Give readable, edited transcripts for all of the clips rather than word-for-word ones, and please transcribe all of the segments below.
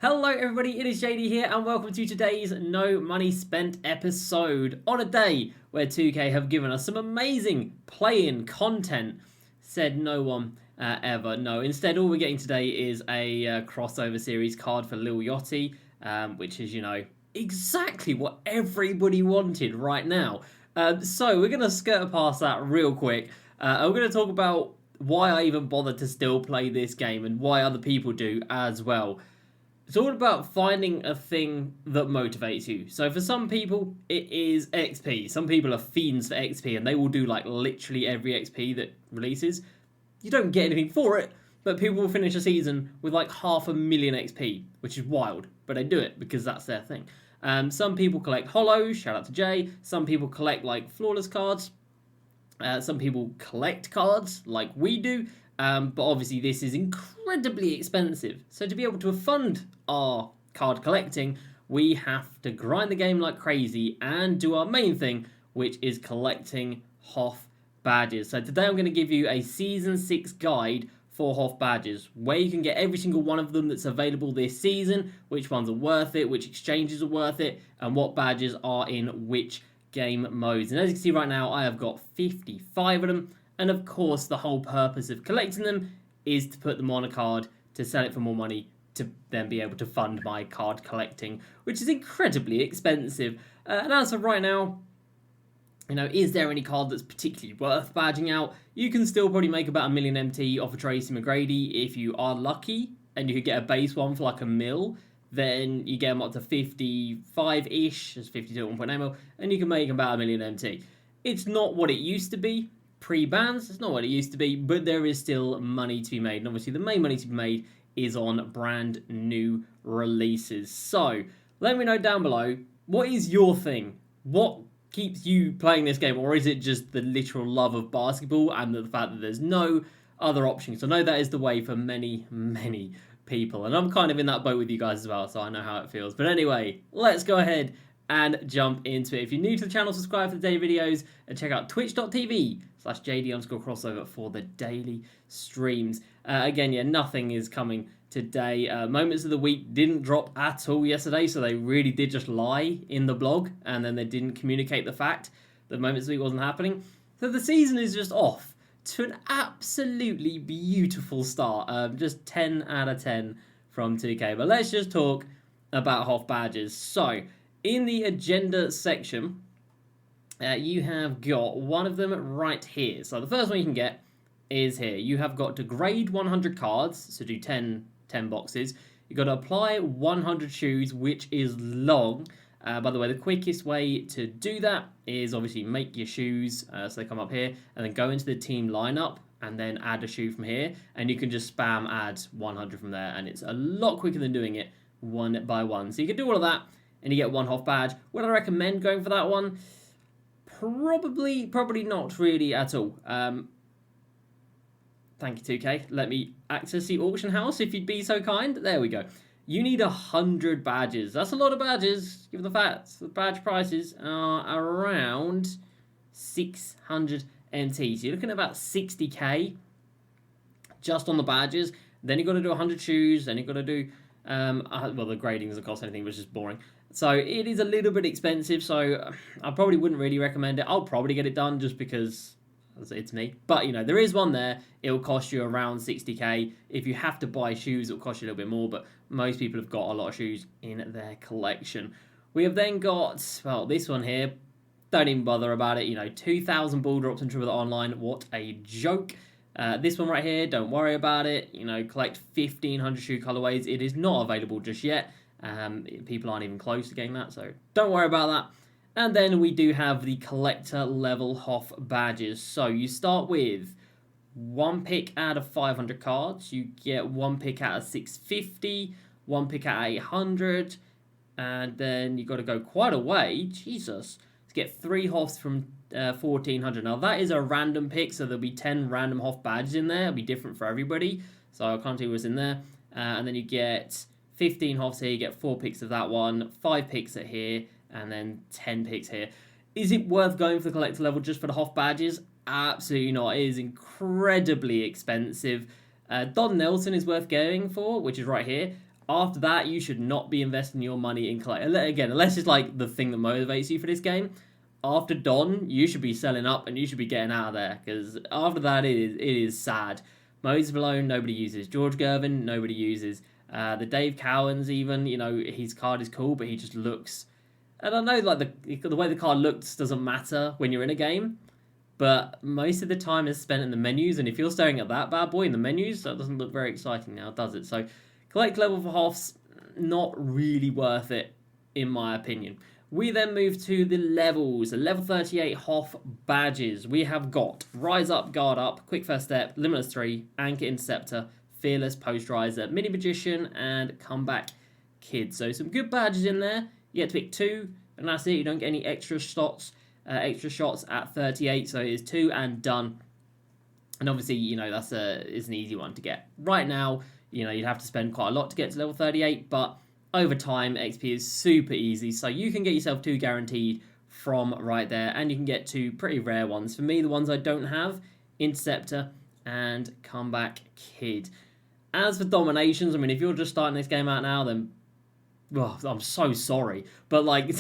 Hello everybody, it is JD here and welcome to today's No Money Spent episode on a day where 2K have given us some amazing play-in content. Said no one ever. No, instead all we're getting today is a crossover series card for Lil Yachty, which is, you know, exactly what everybody wanted right now. So we're going to skirt past that real quick. I'm going to talk about why I even bother to still play this game and why other people do as well. It's all about finding a thing that motivates you. So for some people, it is XP. Some people are fiends for XP and they will do like literally every XP that releases. You don't get anything for it, but people will finish a season with like 500,000 XP, which is wild, but they do it because that's their thing. Some people collect holos, shout out to Jay. Some people collect like flawless cards. Some people collect cards like we do. But obviously this is incredibly expensive. So to be able to fund our card collecting, we have to grind the game like crazy and do our main thing, which is collecting HOF badges. So today I'm going to give you a Season 6 guide for HOF badges, where you can get every single one of them that's available this season, which ones are worth it, which exchanges are worth it, and what badges are in which game modes. And as you can see right now, I have got 55 of them. And of course, the whole purpose of collecting them is to put them on a card, to sell it for more money, to then be able to fund my card collecting, which is incredibly expensive. And as of right now, you know, is there any card that's particularly worth badging out? You can still probably make about 1,000,000 MT off a Tracy McGrady if you are lucky, and you could get a base one for like a mil. Then you get them up to 55-ish, as 52 at 1.9 mil, and you can make about 1,000,000 MT. It's not what it used to be. Pre-bans, it's not what it used to be, but there is still money to be made. And obviously the main money to be made is on brand new releases. So let me know down below, what is your thing? What keeps you playing this game? Or is it just the literal love of basketball and the fact that there's no other options? I know that is the way for many, many people. And I'm kind of in that boat with you guys as well, so I know how it feels. But anyway, let's go ahead and jump into it. If you're new to the channel, subscribe for the daily videos and check out twitch.tv/JD_crossover for the daily streams. Again, yeah, nothing is coming today. Moments of the week didn't drop at all yesterday, so they really did just lie in the blog, and then they didn't communicate the fact that Moments of the Week wasn't happening. So the season is just off to an absolutely beautiful start. Just 10 out of 10 from 2K. But let's just talk about HOF badges. So in the agenda section, you have got one of them right here. So the first one you can get is here. You have got to grade 100 cards, so do 10 boxes. You've got to apply 100 shoes, which is long. By the way, the quickest way to do that is obviously make your shoes, so they come up here, and then go into the team lineup, and then add a shoe from here, and you can just spam add 100 from there, and it's a lot quicker than doing it one by one. So you can do all of that, and you get one HOF badge. Would I recommend going for that one? Probably not really at all. Thank you, 2K. Let me access the auction house if you'd be so kind. There we go. You need 100 badges. That's a lot of badges, given the fact the badge prices are around 600 MT. So you're looking at about 60k just on the badges. Then you've got to do 100 shoes. Then you've got to do, well, the grading doesn't cost anything, which is boring. So it is a little bit expensive, so I probably wouldn't really recommend it. I'll probably get it done just because it's me. But, you know, there is one there. It will cost you around 60k. If you have to buy shoes, it will cost you a little bit more, but most people have got a lot of shoes in their collection. We have then got, well, this one here. Don't even bother about it. You know, 2,000 ball drops in Triple Online. What a joke. This one right here, don't worry about it. You know, collect 1,500 shoe colorways. It is not available just yet. People aren't even close to getting that, so don't worry about that. And then we do have the collector level HOF badges. So you start with 1 pick out of 500 cards. You get 1 pick out of 650, 1 pick out of 800, and then you've got to go quite a way, Jesus, to get 3 HOFs from 1,400. Now that is a random pick, so there'll be 10 random HOF badges in there. It'll be different for everybody, so I can't tell you what's in there. And then you get 15 HOFs here, you get 4 picks of that one, 5 picks at here, and then 10 picks here. Is it worth going for the collector level just for the HOF badges? Absolutely not. It is incredibly expensive. Don Nelson is worth going for, which is right here. After that, you should not be investing your money in collect. Again, unless it's like the thing that motivates you for this game. After Don, you should be selling up and you should be getting out of there, because after that, it is sad. Moses Malone, nobody uses. George Gervin, nobody uses. The Dave Cowens, even, you know, his card is cool, but he just looks. I don't know, like the way the card looks doesn't matter when you're in a game, but most of the time is spent in the menus, and if you're staring at that bad boy in the menus, that doesn't look very exciting now, does it? So, collect level for hofs, not really worth it, in my opinion. We then move to the levels. Level 38 HOF Badges. We have got Rise Up, Guard Up, Quick First Step, Limitless 3, Anchor Interceptor, Fearless, Post Riser, Mini Magician, and Comeback Kid. So some good badges in there. You get to pick 2, and that's it. You don't get any extra shots at 38, so it is 2 and done. And obviously, you know, it's an easy one to get. Right now, you know, you'd have to spend quite a lot to get to level 38, but over time, XP is super easy, so you can get yourself 2 guaranteed from right there, and you can get 2 pretty rare ones. For me, the ones I don't have, Interceptor and Comeback Kid. As for Dominations, I mean, if you're just starting this game out now, then, well, I'm so sorry, but, like,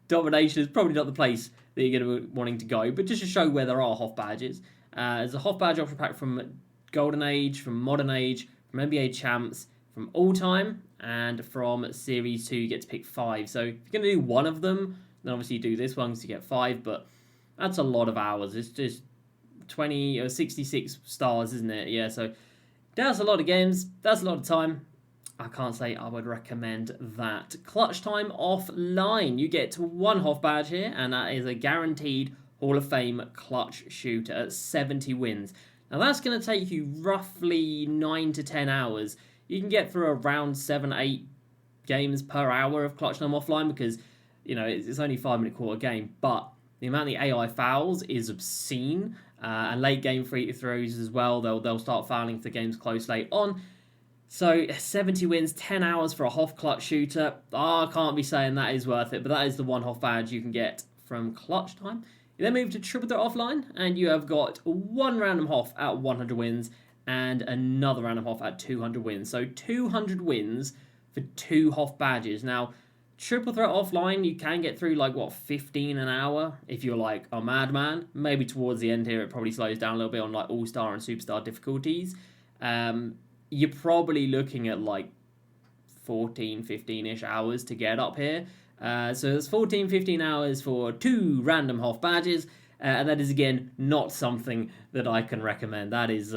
Domination is probably not the place that you're going to be wanting to go, but just to show where there are HOF badges. There's a HOF badge option pack from Golden Age, from Modern Age, from NBA Champs, from All Time, and from Series 2 you get to pick 5. So if you're going to do one of them, then obviously you do this one because you get 5, but that's a lot of hours. It's just 20 or 66 stars, isn't it? Yeah, so that's a lot of games. That's a lot of time. I can't say I would recommend that. Clutch time offline. You get 1 HOF badge here, and that is a guaranteed Hall of Fame clutch shooter at 70 wins. Now that's going to take you roughly 9 to 10 hours. You can get through around 7-8 games per hour of clutch time offline because, you know, it's only 5-minute quarter game, but the amount of the AI fouls is obscene, and late game free throws as well. They'll start fouling if the game's close late on. So 70 wins, 10 hours for a HOF clutch shooter. I can't be saying that is worth it, but that is the 1 HOF badge you can get from clutch time. You then move to triple threat offline, and you have got 1 random HOF at 100 wins, and another random HOF at 200 wins. So 200 wins for 2 HOF badges. Now, triple threat offline, you can get through, like, 15 an hour if you're, like, a madman. Maybe towards the end here, it probably slows down a little bit on, like, all-star and superstar difficulties. You're probably looking at, like, 14, 15-ish hours to get up here. So there's 14, 15 hours for 2 random HOF badges. And that is, again, not something that I can recommend. That is...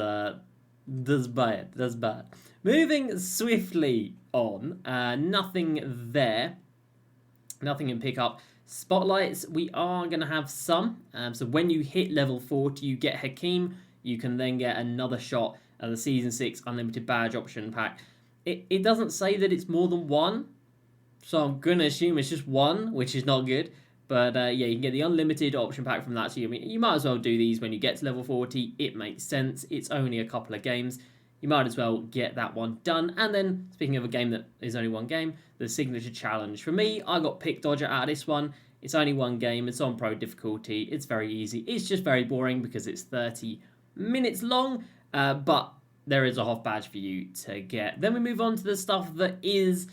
That's bad. Moving swiftly on, nothing there. Nothing in pickup. Spotlights, we are going to have some. So when you hit level 40, you get Hakeem. You can then get another shot at the Season 6 Unlimited Badge option pack. It doesn't say that it's more than 1. So I'm going to assume it's just 1, which is not good. But yeah, you can get the unlimited option pack from that. So you might as well do these when you get to level 40. It makes sense. It's only a couple of games. You might as well get that one done. And then, speaking of a game that is only 1 game, the Signature Challenge. For me, I got Pick Dodger out of this one. It's only 1 game. It's on Pro difficulty. It's very easy. It's just very boring because it's 30 minutes long. But there is a HOF badge for you to get. Then we move on to the stuff that is,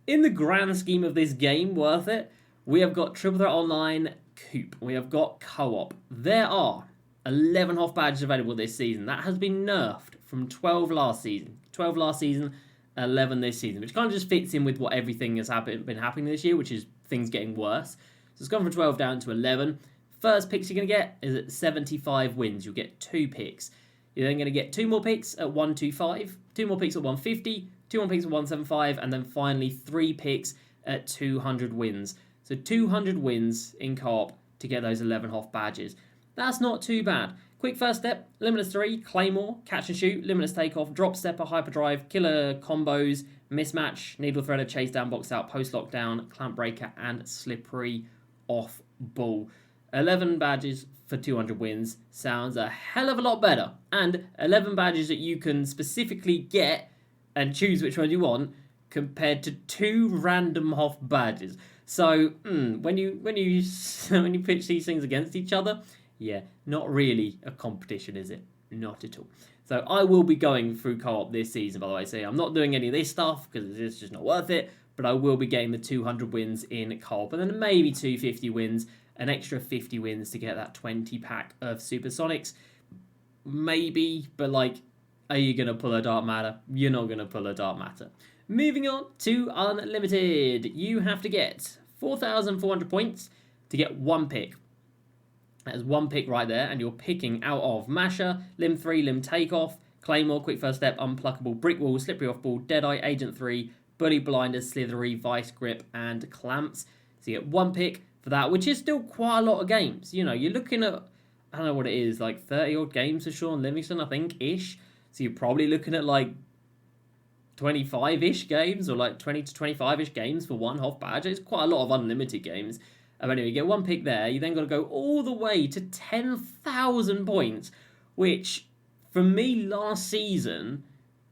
in the grand scheme of this game, worth it. We have got Triple Threat Online Coop. We have got Co-op. There are 11 HOF badges available this season. That has been nerfed from 12 last season. 12 last season, 11 this season, which kind of just fits in with what everything has been happening this year, which is things getting worse. So it's gone from 12 down to 11. First picks you're going to get is at 75 wins. You'll get 2 picks. You're then going to get 2 more picks at 125, 2 more picks at 150, 2 more picks at 175, and then finally 3 picks at 200 wins. So 200 wins in co-op to get those 11 HOF badges. That's not too bad. Quick First Step, Limitless 3, Claymore, Catch and Shoot, Limitless Takeoff, Drop Stepper, Hyperdrive, Killer Combos, Mismatch, Needle Threader, Chase Down, Box Out, Post Lockdown, Clamp Breaker, and Slippery Off Ball. 11 badges for 200 wins sounds a hell of a lot better. And 11 badges that you can specifically get and choose which one you want compared to 2 random HOF badges. So when you pitch these things against each other, yeah, not really a competition, is it? Not at all. So I will be going through co-op this season, by the way. So I'm not doing any of this stuff because it's just not worth it. But I will be getting the 200 wins in co-op. And then maybe 250 wins, an extra 50 wins to get that 20 pack of Supersonics. Maybe, but like, are you going to pull a Dark Matter? You're not going to pull a Dark Matter. Moving on to Unlimited. You have to get 4,400 points to get one pick. That is one pick right there, and you're picking out of Masher, Limb 3, Limb Takeoff, Claymore, Quick First Step, Unpluckable, Brick Wall, Slippery Off Ball, Deadeye, Agent 3, Bully, Blinders, Slithery, Vice Grip, and Clamps. So you get one pick for that, which is still quite a lot of games. You know, you're looking at, I don't know what it is, like 30-odd games for Sean Livingston, I think, ish. So you're probably looking at like 25-ish games, or like 20 to 25-ish games for one HOF badge. It's quite a lot of unlimited games. Anyway, you get one pick there. You then got to go all the way to 10,000 points, which for me last season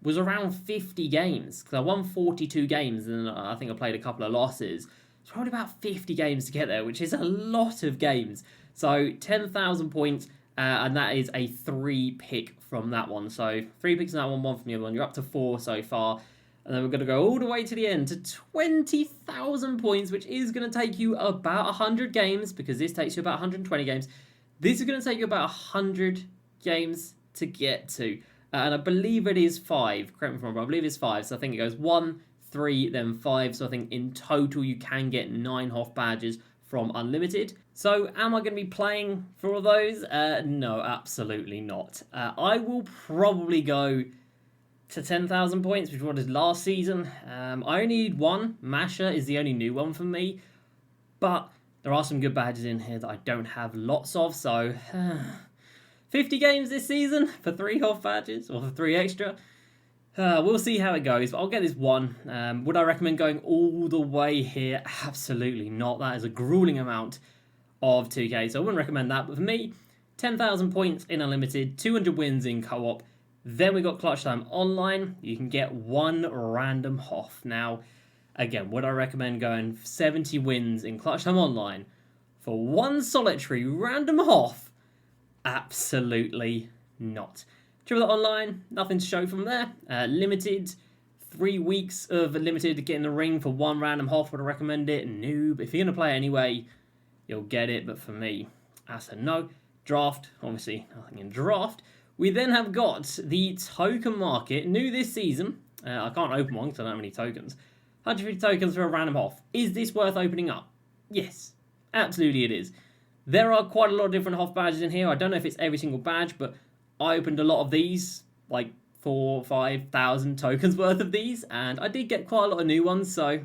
was around 50 games. Because I won 42 games and I think I played a couple of losses. It's probably about 50 games to get there, which is a lot of games. So 10,000 points, and that is a 3 pick from that one. So 3 picks from that one, 1 from the other one. You're up to 4 so far. And then we're going to go all the way to the end to 20,000 points, which is going to take you about 100 games, because this takes you about 120 games. This is going to take you about 100 games to get to. And I believe it is 5. Correct me if I'm wrong, I believe it's 5. So I think it goes 1, 3, then 5. So I think in total you can get 9 HOF badges from Unlimited. So am I going to be playing for all those? No, absolutely not. I will probably go to 10,000 points, which was what I did last season. I only need one. Masher is the only new one for me. But there are some good badges in here that I don't have lots of. So 50 games this season for 3 HOF badges, or for 3 extra. We'll see how it goes, but I'll get this one. Would I recommend going all the way here? Absolutely not. That is a grueling amount of 2K, so I wouldn't recommend that. But for me, 10,000 points in Unlimited, 200 wins in co-op. Then we got Clutch Time Online. You can get 1 random HOF. Now, again, would I recommend going 70 wins in Clutch Time Online for 1 solitary random HOF? Absolutely not. Triple Online, nothing to show from there. Limited, 3 weeks of Limited to get in the ring for 1 random HOF. Would I recommend it? Noob. If you're going to play it anyway, you'll get it. But for me, that's a no. Draft, obviously, nothing in Draft. We then have got the token market, new this season. I can't open one because I don't have any tokens. 150 tokens for a random HOF. Is this worth opening up? Yes, absolutely it is. There are quite a lot of different HOF badges in here. I don't know if it's every single badge, but I opened a lot of these, like 4,000 or 5,000 tokens worth of these, and I did get quite a lot of new ones, so,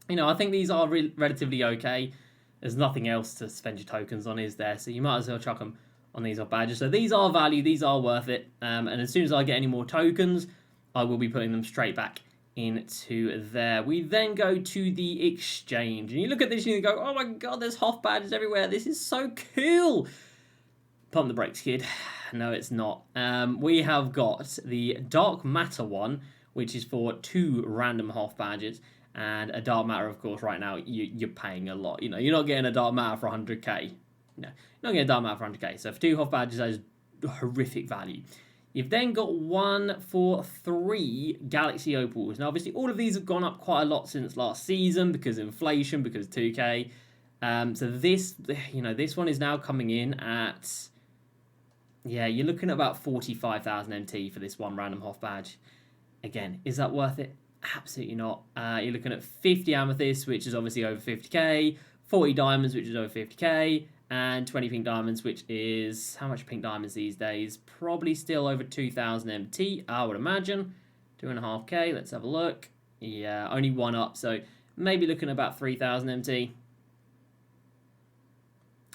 you know, I think these are relatively okay. There's nothing else to spend your tokens on, is there? So you might as well chuck them on these HOF badges. So these are value, these are worth it, and as soon as I get any more tokens, I will be putting them straight back into there. We then go to the exchange, and you look at this and you go, oh my god, there's HOF badges everywhere, this is so cool. Pump the brakes, kid. No, it's not. We have got the Dark Matter one, which is for 2 random HOF badges, and a Dark Matter, of course, right now, you're paying a lot. You know, you're not getting a Dark Matter for 100k. No, you're not getting a Dark Matter for 100k. So for 2 HOF badges, that is horrific value. You've then got 1 for 3 Galaxy Opals. Now, obviously, all of these have gone up quite a lot since last season because of inflation, because 2K. So this, you know, this one is now coming in at, yeah, you're looking at about 45,000 MT for this 1 random HOF badge. Again, is that worth it? Absolutely not. You're looking at 50 Amethysts, which is obviously over 50k, 40 Diamonds, which is over 50k, and 20 Pink Diamonds, which is, how much Pink Diamonds these days? Probably still over 2,000 MT, I would imagine. 2.5k, let's have a look. Yeah, only 1 up, so maybe looking at about 3,000 MT.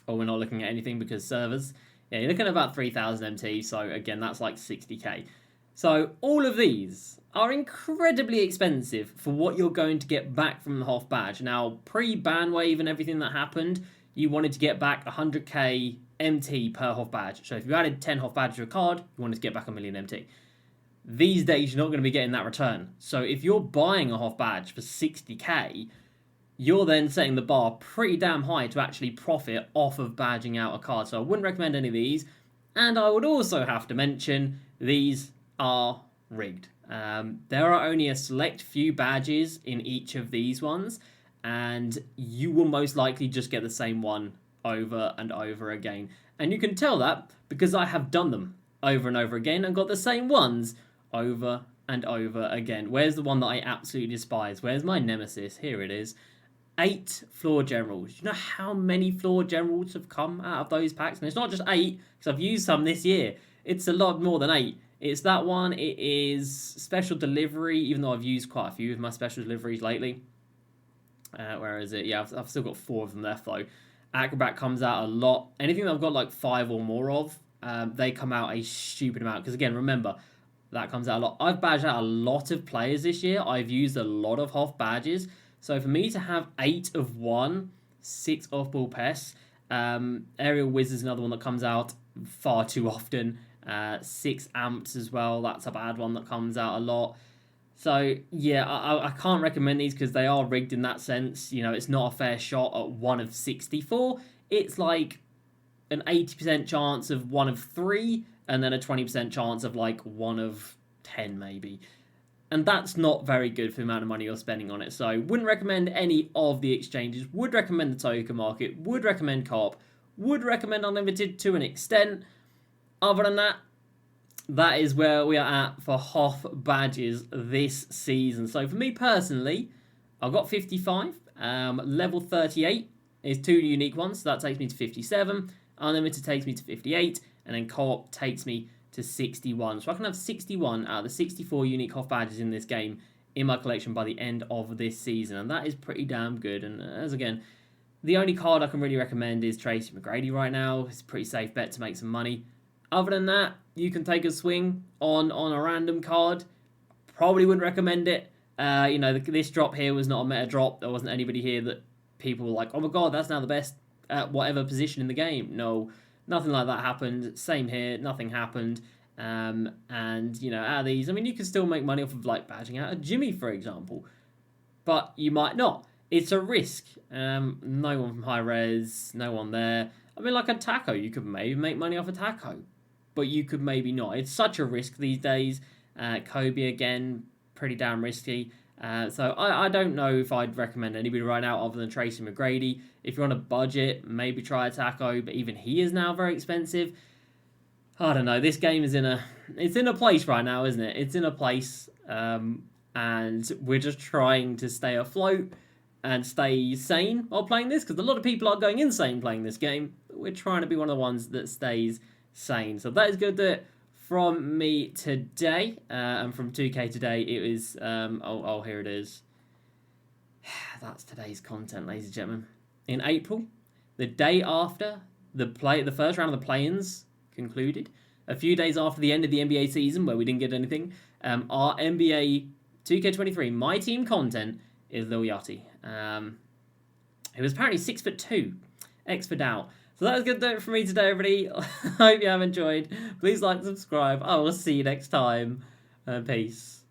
Or we're not looking at anything because servers. Yeah, you're looking at about 3,000 MT, so again, that's like 60k. So all of these are incredibly expensive for what you're going to get back from the HOF badge. Now, pre-ban wave and everything that happened, you wanted to get back 100k MT per HOF badge. So if you added 10 HOF badges to a card, you wanted to get back 1 million MT. These days, you're not going to be getting that return. So if you're buying a HOF badge for 60k, you're then setting the bar pretty damn high to actually profit off of badging out a card. So I wouldn't recommend any of these. And I would also have to mention these are rigged. There are only a select few badges in each of these ones, and you will most likely just get the same one over and over again. And you can tell that because I have done them over and over again and got the same ones over and over again. Where's the one that I absolutely despise? Where's my nemesis? Here it is. 8 floor generals. You know how many floor generals have come out of those packs? And it's not just 8, because I've used some this year. It's a lot more than 8. It's that one. It is special delivery, even though I've used quite a few of my special deliveries lately. Where is it? Yeah, I've still got 4 of them left, though. Acrobat comes out a lot. Anything that I've got like 5 or more of, they come out a stupid amount. Because again, remember, that comes out a lot. I've badged out a lot of players this year. I've used a lot of HOF badges. So for me to have 8 of one, 6 off-ball pests, Aerial Wiz is another one that comes out far too often. 6 amps as well. That's a bad one that comes out a lot. So yeah, I can't recommend these because they are rigged in that sense. You know, it's not a fair shot at 1 of 64. It's like an 80% chance of 1 of 3, and then a 20% chance of like 1 of 10 maybe. And that's not very good for the amount of money you're spending on it. So wouldn't recommend any of the exchanges. Would recommend the token market. Would recommend Coop. Would recommend Unlimited to an extent. Other than that, that is where we are at for HOF badges this season. So for me personally, I've got 55. Level 38 is 2 unique ones. So that takes me to 57. Unlimited takes me to 58. And then Coop takes me to 61. So I can have 61 out of the 64 unique HOF badges in this game in my collection by the end of this season. And that is pretty damn good. And as again, the only card I can really recommend is Tracy McGrady right now. It's a pretty safe bet to make some money. Other than that, you can take a swing on a random card. Probably wouldn't recommend it. You know, this drop here was not a meta drop. There wasn't anybody here that people were like, oh my god, that's now the best at whatever position in the game. No, nothing like that happened. Same here, nothing happened. And, you know, out of these, I mean, you can still make money off of, like, badging out a Jimmy, for example. But you might not. It's a risk. No one from high res, no one there. I mean, like a Taco, you could maybe make money off a Taco. But you could maybe not. It's such a risk these days. Kobe, again, pretty damn risky. So I don't know if I'd recommend anybody right now other than Tracy McGrady. If you're on a budget, maybe try a Taco, but even he is now very expensive. I don't know. This game is in a place right now, isn't it? It's in a place, and we're just trying to stay afloat and stay sane while playing this, because a lot of people are going insane playing this game. But we're trying to be one of the ones that stays sane. So that is going to do it from me today, and from 2K today. It was here it is. That's today's content, ladies and gentlemen. In April, the day after the first round of the play-ins concluded, a few days after the end of the NBA season where we didn't get anything, our NBA 2K23 My Team content is Lil Yachty. He was apparently 6'2", X for doubt. So that was going to do it for me today, everybody. I hope you have enjoyed. Please like and subscribe. I will see you next time. Peace.